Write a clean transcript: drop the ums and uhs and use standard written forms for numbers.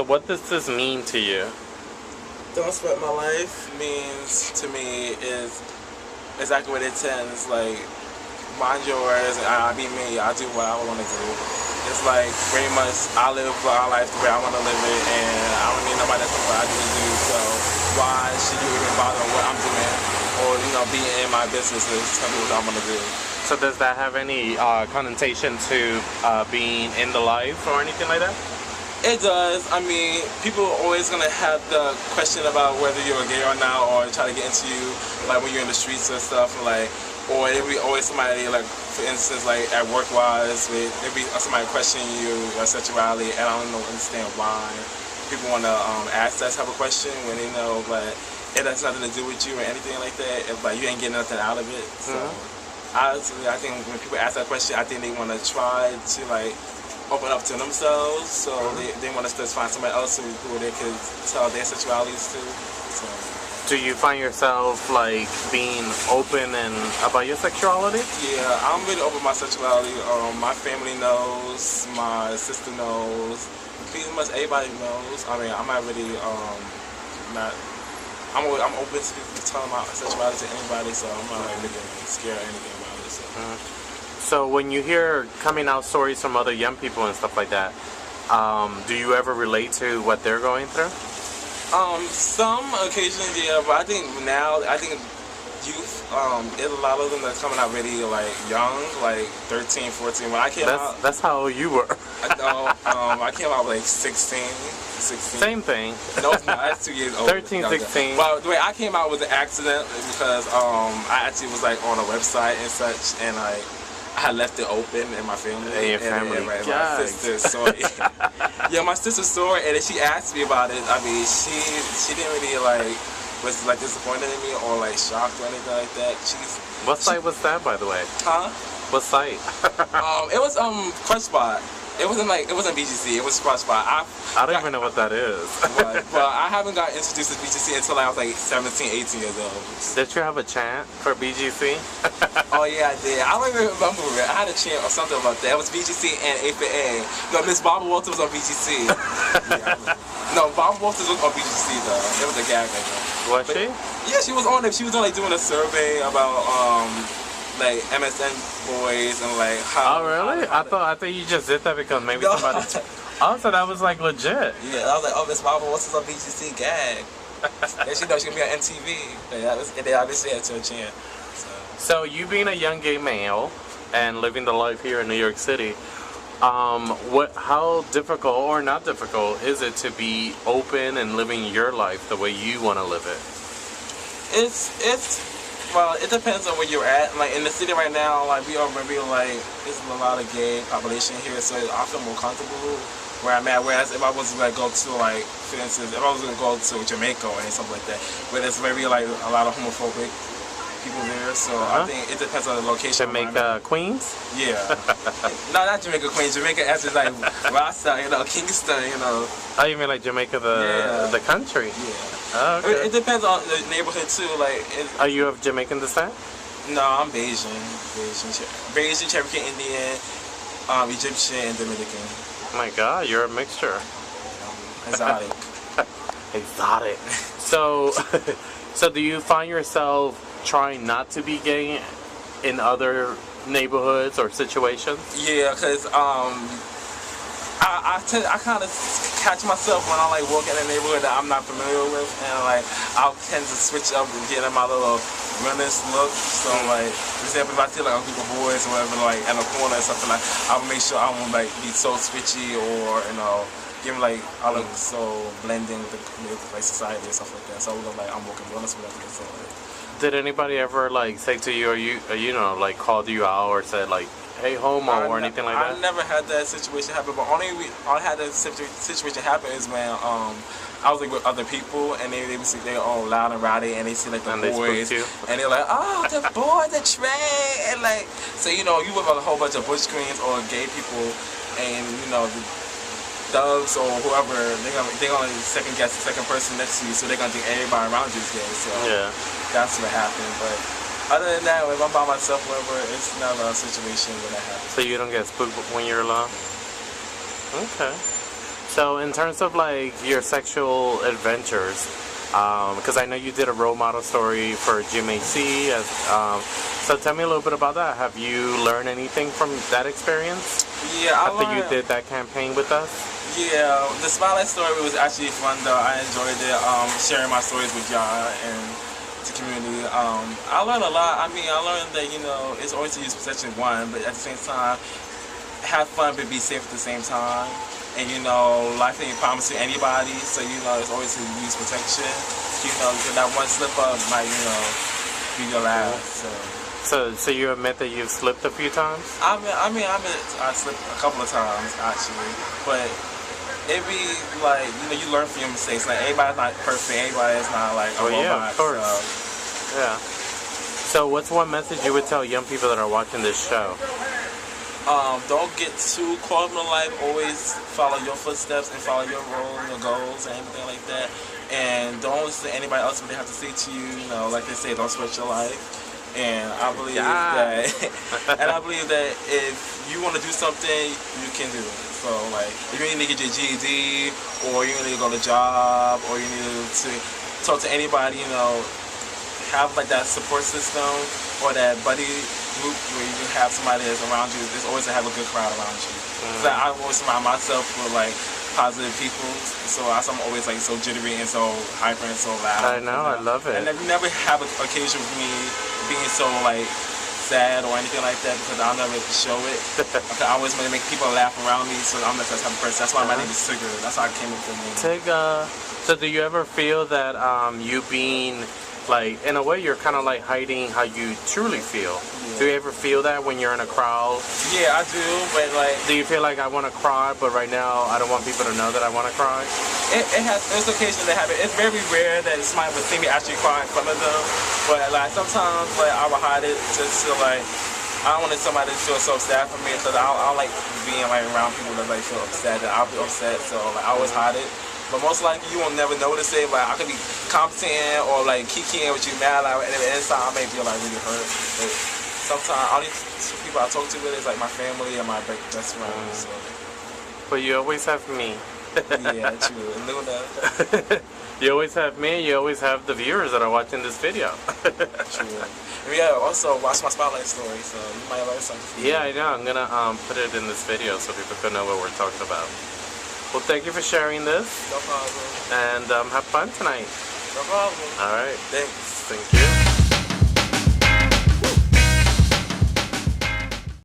So what does this mean to you? Don't sweat my life means to me is exactly what it intends. Like, mind yours, I be me. I do what I want to do. It's like very much I live my life the way I want to live it, and I don't need nobody to tell me what I need to do. So why should you even bother what I'm doing, or be in my businesses, tell me what I want to do? So does that have any connotation to being in the life or anything like that? It does. I mean, people are always going to have the question about whether you're gay or not, or try to get into you, like when you're in the streets and stuff, like, or there'll be always somebody, like, for instance, like at work-wise, there'll be somebody questioning your sexuality, and I don't understand why people want to ask that type of question when they know, like, it has nothing to do with you or anything like that, like, you ain't getting nothing out of it. So, honestly, I think when people ask that question, I think they want to try to, like, open up to themselves, so they want to just find somebody else who they could tell their sexualities to. So. Do you find yourself like being open and about your sexuality? Yeah, I'm really open with my sexuality. My family knows, my sister knows, pretty much everybody knows. I mean, I'm not really not. I'm open to telling my sexuality to anybody, so I'm not like really scared or anything about it. So. So when you hear coming out stories from other young people and stuff like that, do you ever relate to what they're going through? Some occasionally, yeah, but I think youth, there's a lot of them that's coming out really like young, like 13, 14. When I came out, that's how old you were. I came out like 16. Same thing. No, it's not. That's 2 years old. 13, 16. Well, the way I came out was an accident because I actually was like on a website and such, and I had left it open in my family. And your family. And my sister saw it. Yeah, my sister saw it, and then she asked me about it. I mean, she didn't really was like disappointed in me or like shocked or anything like that. What site was that, by the way? Huh? What site? It was Crush Spot. It wasn't BGC. It was Crush Spot. I don't even know what that is. But I haven't got introduced to BGC until I was like 17, 18 years old. Did you have a chant for BGC? Oh yeah, I did. I don't even remember it. I had a chant or something about that. It was BGC and A4A. No, Miss Barbara Walters was on BGC. No, Barbara Walters was on BGC though. It was a gag. Was she? Yeah, she was on it. She was on like doing a survey about like MSN boys and like how. Oh really? I thought you just did that because maybe somebody. Also, that was like legit. Yeah, I was like, oh, Miss Barbara Walters on BGC gag. And she knows she gonna be on MTV. And they obviously had to a chant. So you being a young gay male and living the life here in New York City, how difficult or not difficult is it to be open and living your life the way you want to live it? Well, it depends on where you're at. Like in the city right now, like we are maybe like there's a lot of gay population here, so I feel more comfortable where I'm at. Whereas if I was to like go to like, for instance, if I was gonna go to Jamaica or something like that, where there's maybe like a lot of homophobic people there, so I think it depends on the location. Jamaica, Queens? Yeah. No, not Jamaica, Queens. Jamaica as in like Rasta, Kingston, Oh, you mean like Jamaica, the country? Yeah. Oh, okay. It depends on the neighborhood too. Like, are you of Jamaican descent? No, I'm Bayesian, Cherokee Indian, Egyptian, and Dominican. Oh my God, you're a mixture. Exotic. Exotic. So do you find yourself trying not to be gay in other neighborhoods or situations? Yeah, because I kind of catch myself when I like walk in a neighborhood that I'm not familiar with, and like I'll tend to switch up and get in my little reminisce look. So like, for example, if I see like a group of boys or whatever, like in a corner or something, like I'll make sure I won't like be so switchy or give me like I look so blending with like society and stuff like that. So I look like I'm walking wellness or whatever. So like. Did anybody ever like say to you, or like called you out or said like, hey homo or anything like that? I never had that situation happen, but only I had that situation happen is when I was like with other people and they see they're all loud and rowdy and they see like the boys and they're like, oh, the boy, the train, and like so you with a whole bunch of bush queens or gay people and the thugs or whoever, they're gonna second guess the second person next to you, so they're gonna think everybody around you is gay. So yeah, that's what happened. But other than that, if I'm by myself, whatever, it's not a situation where that happens. So you don't get spooked when you're alone? Okay. So in terms of like your sexual adventures, because I know you did a role model story for GMAC, so tell me a little bit about that. Have you learned anything from that experience? Yeah, after you did that campaign with us? Yeah, the Spotlight story was actually fun though. I enjoyed it, sharing my stories with y'all and the community. I learned a lot. I mean, I learned that, you know, it's always to use protection one, but at the same time, have fun but be safe at the same time. And you know, life ain't promised to anybody, so you know, it's always to use protection. You know, because that one slip up might, you know, be your last. So you admit that you've slipped a few times? I slipped a couple of times actually, but it be like, you know, you learn from your mistakes. Like everybody's not perfect, everybody's not like a robot. Yeah, of course. So. Yeah. So what's one message you would tell young people that are watching this show? Don't get too caught up in life. Always follow your footsteps and follow your role and your goals and everything like that. And don't listen to anybody else what they have to say to you. You know, like they say, don't sweat your life. And I believe that if you want to do something, you can do it. So like, if you need to get your GED, or you need to go to a job, or you need to talk to anybody, you know, have like that support system or that buddy group where you can have somebody that's around you. There's always to have a good crowd around you. So I always surround myself with like positive people, so I'm always like so jittery and so hyper and so loud. I know, I love it. And I never have an occasion with me being so like sad or anything like that, because I'll never show it. I always want to make people laugh around me, so I'm not that type of person. That's why my name is Tygier. That's how I came up with the name. Tygier. So do you ever feel that you being like, in a way, you're kind of like hiding how you truly feel? Yeah. Do you ever feel that when you're in a crowd? Yeah, I do, but like... Do you feel like I want to cry, but right now I don't want people to know that I want to cry? There's occasions that happen. It's very rare that somebody would see me actually cry in front of them, but like sometimes like I will hide it just to like... I don't want somebody to feel so sad for me, because I like being like around people that like feel upset, that I'll be upset, so like I always hide it. But most likely you will never notice it. Like I could be commenting or like kikiing with you mad, like, and inside I may feel like really hurt. But sometimes all these people I talk to with is like my family and my best friends. So. But you always have me. Yeah, true. Luna. You always have me. You always have the viewers that are watching this video. True. And yeah, also watch my Spotlight story, so you might learn something. Yeah, I know. I'm gonna put it in this video so people can know what we're talking about. Well, thank you for sharing this. No problem. And have fun tonight. No problem. All right. Thanks. Thank you.